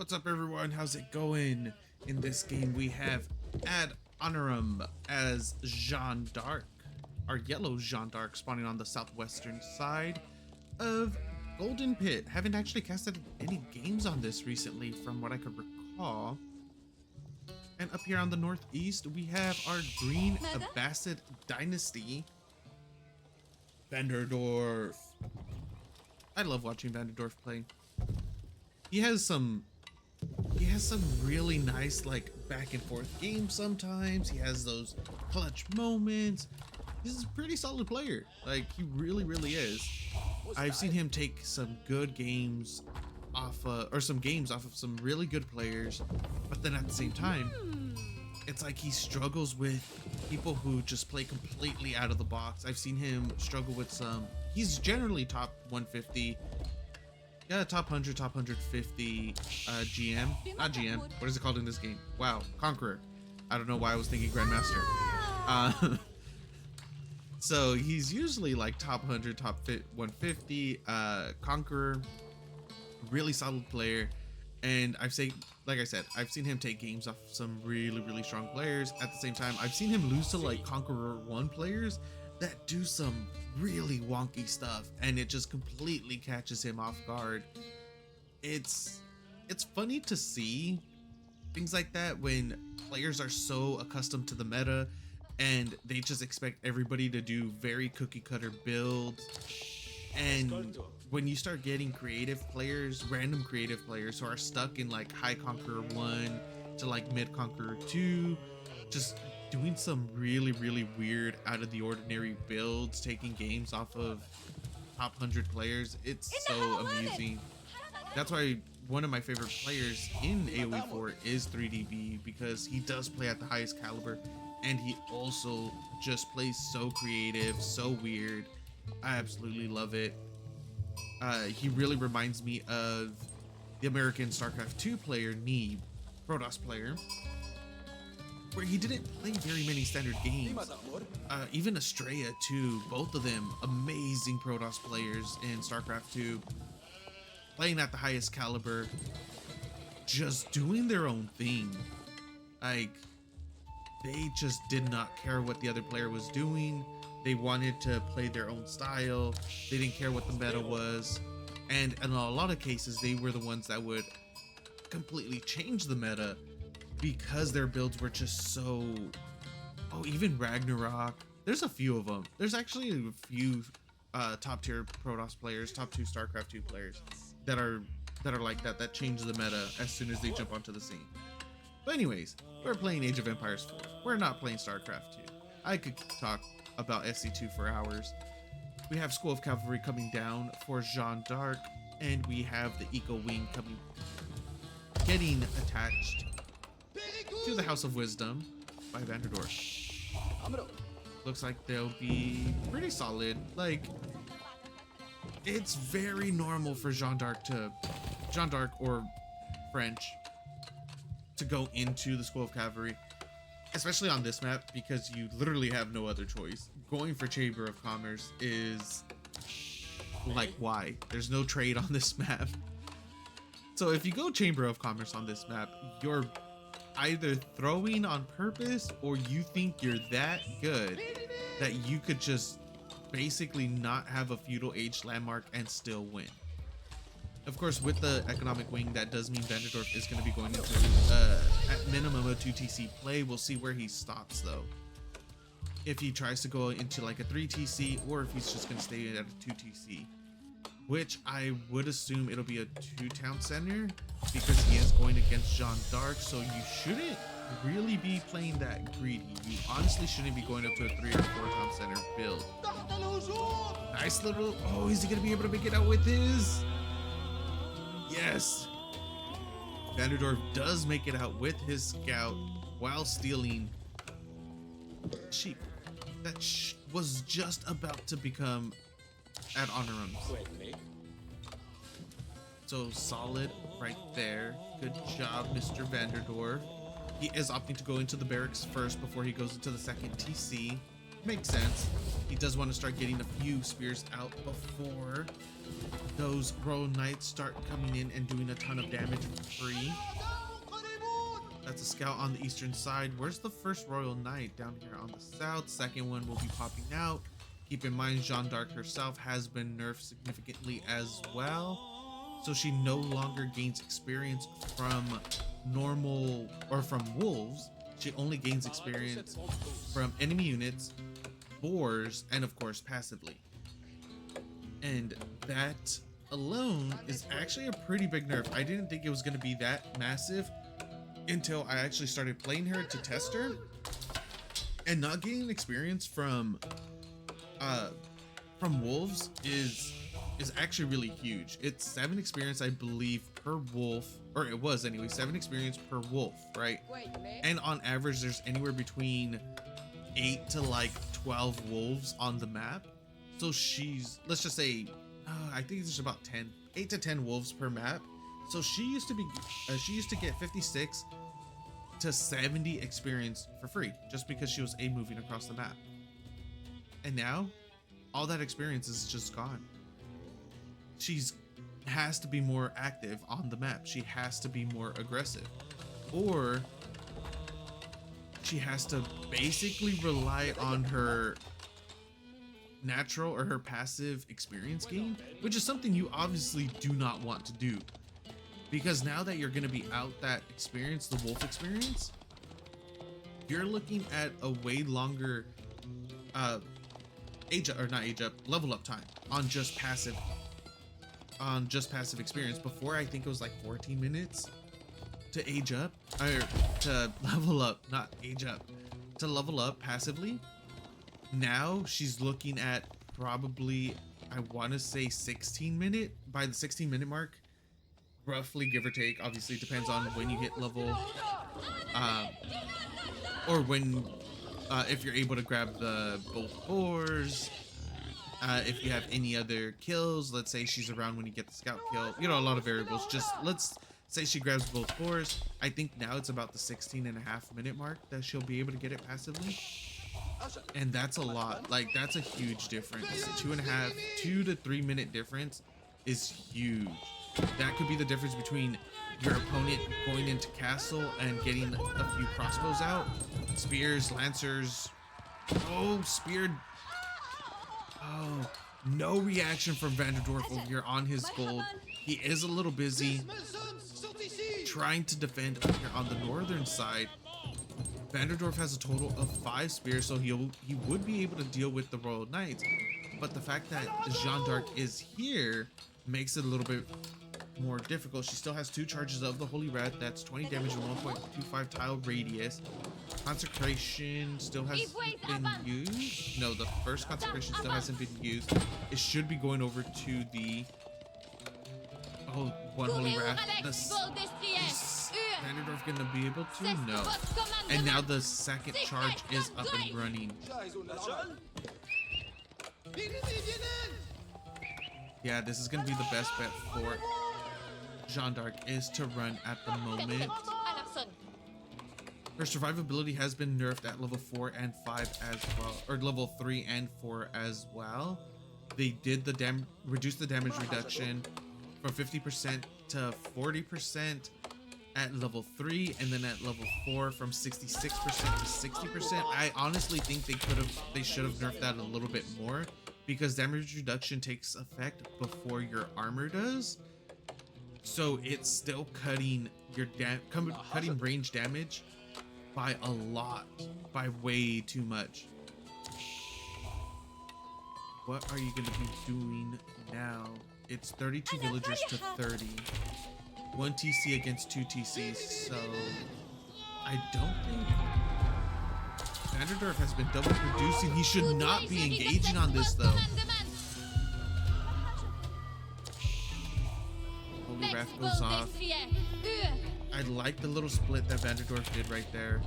What's up, everyone? How's it going? In this game, we have Honorem as Jeanne d'Arc, our yellow Jeanne d'Arc, spawning on the southwestern side of Golden Pit. Haven't actually casted any games on this recently, from what I could recall. And up here on the northeast, we have our green Abbasid Dynasty, VanDerDorf. I love watching VanDerDorf play. He has some really nice, like, back and forth games sometimes. He has those clutch moments. He's a pretty solid player. Like, he really is. I've seen him take some good games off some games off of some really good players, but then at the same time, it's like he struggles with people who just play completely out of the box. I've seen him struggle with he's generally top 150. Yeah, top 100, top 150 GM. Not GM. What is it called in this game? Wow, Conqueror. I don't know why I was thinking Grandmaster. So he's usually like top 100, top 150, Conqueror. Really solid player. And I've seen him take games off some really strong players. At the same time, I've seen him lose to like Conqueror 1 players that do some really wonky stuff, and it just completely catches him off guard. It's funny to see things like that when players are so accustomed to the meta and they just expect everybody to do very cookie cutter builds. And when you start getting creative players, random creative players who are stuck in like high Conqueror 1 to like mid Conqueror 2, just doing some really weird, out of the ordinary builds, taking games off of top 100 players, it's so amusing. That's why one of my favorite players in AoE4 is 3DB, because he does play at the highest caliber, and he also just plays so creative, so weird. I absolutely love it. He really reminds me of the American StarCraft 2 player, Neeb, Protoss player, where he didn't play very many standard games. Even Estrella too, both of them amazing Protoss players in StarCraft 2, playing at the highest caliber, just doing their own thing. Like, they just did not care what the other player was doing. They wanted to play their own style. They didn't care what the meta was. And in a lot of cases, they were the ones that would completely change the meta, because their builds were just so... Oh, even Ragnarok. There's a few of them. There's actually a few top tier Protoss players, top 2 StarCraft 2 players that are like that change the meta as soon as they jump onto the scene. But anyways, we're playing Age of Empires 4. We're not playing StarCraft 2. I could talk about SC2 for hours. We have School of Cavalry coming down for Jeanne d'Arc, and we have the Eco Wing getting attached to the House of Wisdom by VanDerDorf. Looks like they'll be pretty solid. Like, it's very normal for Jeanne d'Arc or French to go into the School of Cavalry, especially on this map, because you literally have no other choice. Going for Chamber of Commerce is like, why? There's no trade on this map. So if you go Chamber of Commerce on this map, you're either throwing on purpose, or you think you're that good that you could just basically not have a feudal age landmark and still win. Of course, with the economic wing, that does mean VanDerDorf is going to be going into at minimum a 2 TC play. We'll see where he stops though, if he tries to go into like a 3 TC, or if he's just going to stay at a 2 TC, which I would assume it'll be a 2 town center, because he is going against Jeanne d'Arc. So you shouldn't really be playing that greedy. You honestly shouldn't be going up to a 3 or 4 town center build. Nice little... Oh, is he going to be able to make it out with his... Yes! VanDerDorf does make it out with his scout while stealing sheep that was just about to become at Honorem. So solid right there. Good job, Mr. VanDerDorf. He is opting to go into the barracks first before he goes into the second TC. Makes sense. He does want to start getting a few spears out before those Royal Knights start coming in and doing a ton of damage for free. That's a scout on the eastern side. Where's the first Royal Knight? Down here on the south. Second one will be popping out. Keep in mind, Jeanne d'Arc herself has been nerfed significantly as well. So she no longer gains experience from normal or from wolves. She only gains experience from enemy units, boars, and of course passively. And that alone is actually a pretty big nerf. I didn't think it was going to be that massive until I actually started playing her to test her, and not getting experience from wolves is actually really huge. It's 7 experience, I believe, per wolf, or it was anyway, 7 experience per wolf, right? And on average, there's anywhere between 8 to like 12 wolves on the map. So she's, let's just say, I think there's about 8 to 10 wolves per map. So she used to get 56 to 70 experience for free just because she was moving across the map. And now all that experience is just gone. She's has to be more active on the map. She has to be more aggressive, or she has to basically rely on her natural or her passive experience gain, which is something you obviously do not want to do, because now that you're going to be out that experience, the wolf experience, you're looking at a way longer level up time on just passive experience. Before, I think it was like 14 minutes to age up, or to level up, not age up, to level up passively. Now she's looking at probably, I want to say 16 minute, by the 16 minute mark, roughly, give or take. Obviously it depends on when you hit level, or when, if you're able to grab the both boars, if you have any other kills. Let's say she's around when you get the scout kill, you know, a lot of variables. Just let's say she grabs both boars. I think now it's about the 16.5-minute mark that she'll be able to get it passively. And that's a lot. Like, that's a huge difference. 2 to 3 minute difference is huge. That could be the difference between your opponent going into castle and getting a few crossbows out, spears, lancers. Oh, speared. Oh, no reaction from VanDerDorf over here on his gold. He is a little busy trying to defend up here on the northern side. VanDerDorf has a total of 5 spears, so he would be able to deal with the Royal Knights. But the fact that Jeanne d'Arc is here makes it a little bit more difficult. She still has 2 charges of the Holy Wrath. That's 20 damage and 1.25 tile radius. Consecration still hasn't been used. No, the first consecration still hasn't been used. It should be going over to the one Holy Wrath. Is VanDerDorf gonna be able to? No. And now the second charge is up and running. Yeah, this is gonna be the best bet for Jeanne d'Arc, is to run at the moment. Her survivability has been nerfed at level 4 and 5 as well, or level 3 and 4 as well. They did reduce the damage reduction from 50% to 40% at level 3, and then at level 4 from 66% to 60%. I honestly think they should have nerfed that a little bit more, because damage reduction takes effect before your armor does. So it's still cutting your cutting range damage by a lot, by way too much. What are you going to be doing now? It's 32 villagers to 30. 1 TC against 2 TCs, so I don't think VanDerDorf has been double producing. He should not be engaging on this though. Holy Wrath goes off. I like the little split that VanDerDorf did right there.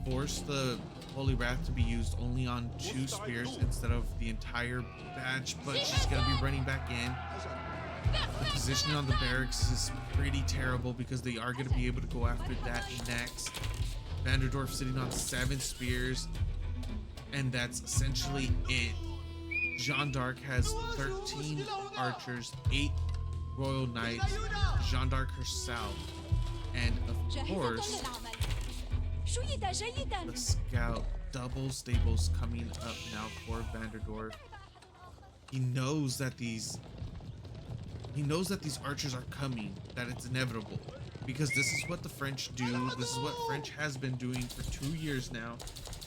Force the Holy Wrath to be used only on 2 spears instead of the entire batch, but she's gonna be running back in. The positioning on the barracks is pretty terrible because they are gonna be able to go after that next. VanDerDorf sitting on 7 spears. And that's essentially it. Jeanne d'Arc has 13 archers, 8 royal knights, Jeanne d'Arc herself, and of course the scout. Double stables coming up now for VanDerDorf. He knows that these archers are coming, that it's inevitable, because this is what the French do. This is what French has been doing for 2 years now,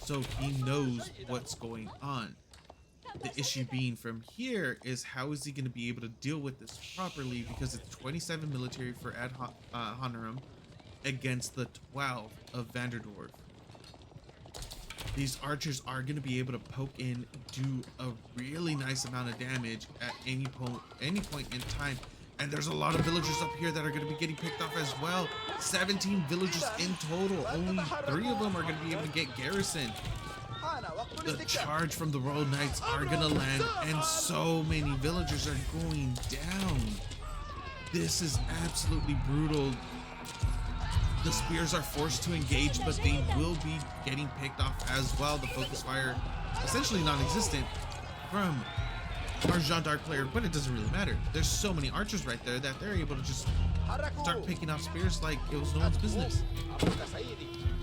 so he knows what's going on. The issue being from here is, how is he going to be able to deal with this properly, because it's 27 military for Honorem against the 12 of VanDerDorf. These archers are going to be able to poke in, do a really nice amount of damage at any point in time. And there's a lot of villagers up here that are going to be getting picked off as well. 17 villagers in total. Only 3 of them are going to be able to get garrisoned. The charge from the Royal Knights are going to land, and so many villagers are going down. This is absolutely brutal. The spears are forced to engage, but they will be getting picked off as well. The focus fire, essentially non-existent from our Jeanne d'Arc player, but it doesn't really matter. There's so many archers right there that they're able to just start picking off spears like it was no one's business.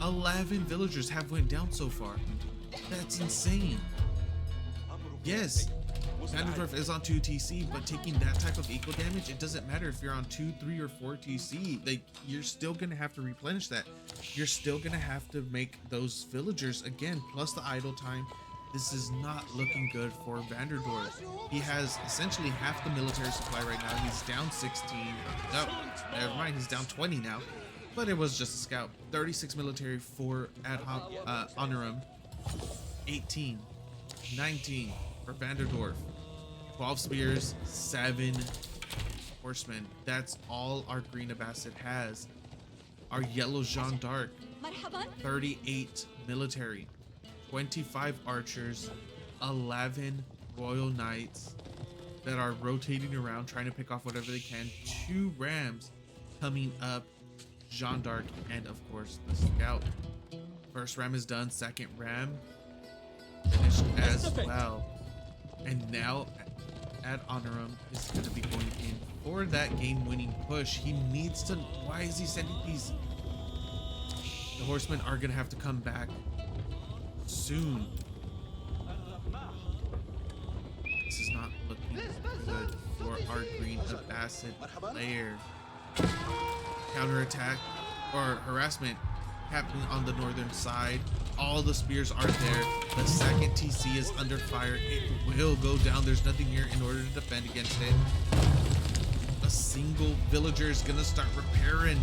11 villagers have went down so far. That's insane. Yes, VanDerDorf is on 2 TC, but taking that type of eco damage, it doesn't matter if you're on 2, 3, or 4 TC. Like, you're still gonna have to replenish that. You're still gonna have to make those villagers again, plus the idle time. This is not looking good for VanDerDorf. He has essentially half the military supply right now. He's down 16. Oh, never mind. He's down 20 now. But it was just a scout. 36 military for Honorem. 18, 19 for VanDerDorf. 12 spears, 7 horsemen. That's all our green Abbasid has. Our yellow Jeanne d'Arc, 38 military, 25 archers, 11 royal knights that are rotating around trying to pick off whatever they can. 2 rams coming up, Jeanne d'Arc, and of course the scout. First ram is done, second ram finished as well. And now at Honorem is going to be going in for that game-winning push. He needs to. Why is he sending these? The horsemen are going to have to come back soon. This is not looking good for our green Abbasid player. Counterattack or harassment happening on the northern side. All the spears are there. The second TC is under fire. It will go down. There's nothing here in order to defend against it. A single villager is gonna start repairing.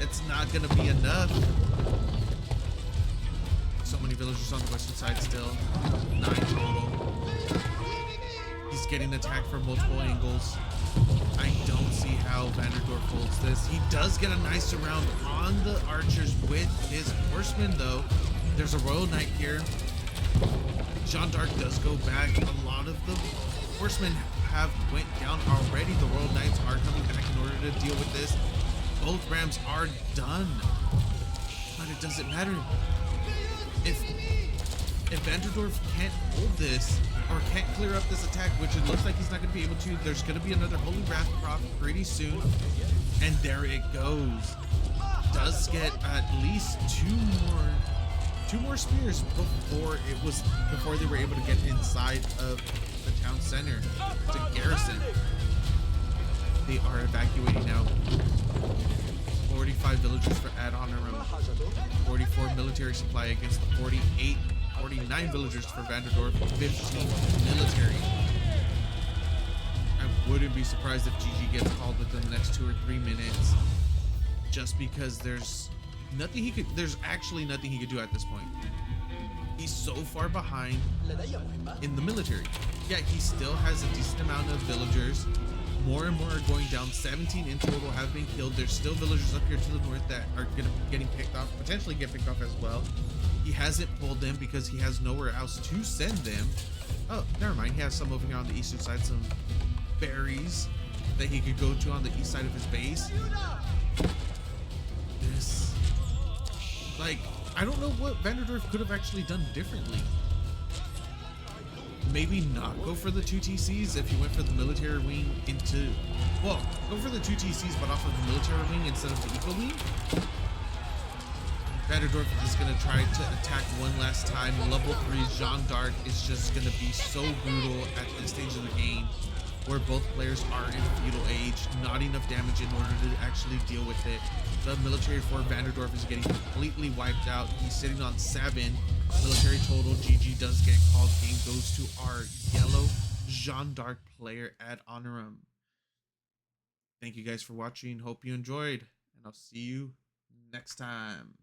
It's not gonna be enough. So many villagers on the western side still. 9 total. He's getting attacked from multiple angles. I don't see how VanDerDorf holds this. He does get a nice round on the archers with his horsemen, though. There's a royal knight here. Jeanne d'Arc does go back. A lot of the horsemen have went down already. The royal knights are coming back in order to deal with this. Both rams are done, but it doesn't matter. If VanDerDorf can't hold this, or can't clear up this attack, which it looks like he's not going to be able to, there's going to be another Holy Wrath prop pretty soon. And there it goes. Does get at least two more spears before they were able to get inside of the town center to garrison. They are evacuating now. 45 villagers for Honorem. 44 military supply against the 49 villagers for VanDerDorf, 15 military. I wouldn't be surprised if GG gets called within the next 2 or 3 minutes, just because there's actually nothing he could do at this point. He's so far behind in the military. Yeah, he still has a decent amount of villagers. More and more are going down. 17 in total have been killed. There's still villagers up here to the north that are getting picked off, potentially get picked off as well. He hasn't pulled them because he has nowhere else to send them. Oh, never mind. He has some over here on the eastern side, some berries that he could go to on the east side of his base. This, like, I don't know what VanDerDorf could have actually done differently. maybe not go for the 2 TCs if you went for the military wing into, well, go for the 2 TCs but off of the military wing instead of the eco wing. VanDerDorf is going to try to attack one last time. Level 3 Jeanne d'Arc is just going to be so brutal at this stage of the game, where both players are in feudal age, not enough damage in order to actually deal with it. The military for VanDerDorf is getting completely wiped out. He's sitting on 7 military total. GG does get called. Game goes to our yellow Jeanne d'Arc player at Honorem. Thank you guys for watching. Hope you enjoyed, and I'll see you next time.